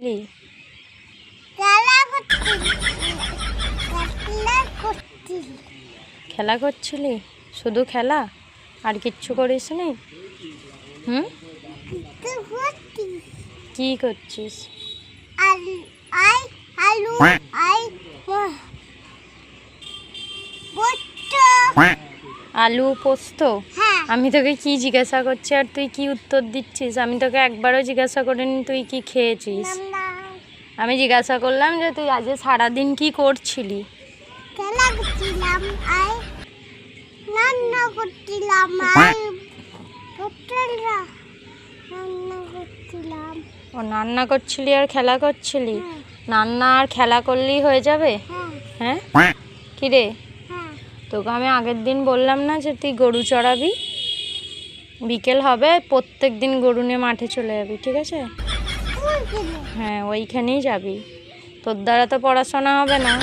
লি খেলা করছিলি? শুধু খেলা, আর কিচ্ছু করিস নি? কি করছিস? আলু পোস্ত? আমি তোকে কি জিজ্ঞাসা করছি আর তুই কি উত্তর দিচ্ছিস? আমি তোকে একবারও জিজ্ঞাসা করিনি তুই কি খেয়েছিস। আমি জিজ্ঞাসা করলাম যে তুই আজ সারাদিন কি করছিলি। খেলা করছিলাম, রান্না করছিলাম, ও রান্না করছিলি আর খেলা করছিলি? রান্না আর খেলা করলেই হয়ে যাবে? হ্যাঁ কি রে, তোকে আমি আগের দিন বললাম না যে তুই গরু চড়াবি? বিকেল হবে, প্রত্যেক দিন গরু নিয়ে মাঠে চলে যাবি, ঠিক আছে? হ্যাঁ ওইখানেই যাবি, তোর দ্বারা তো পড়াশোনা হবে না।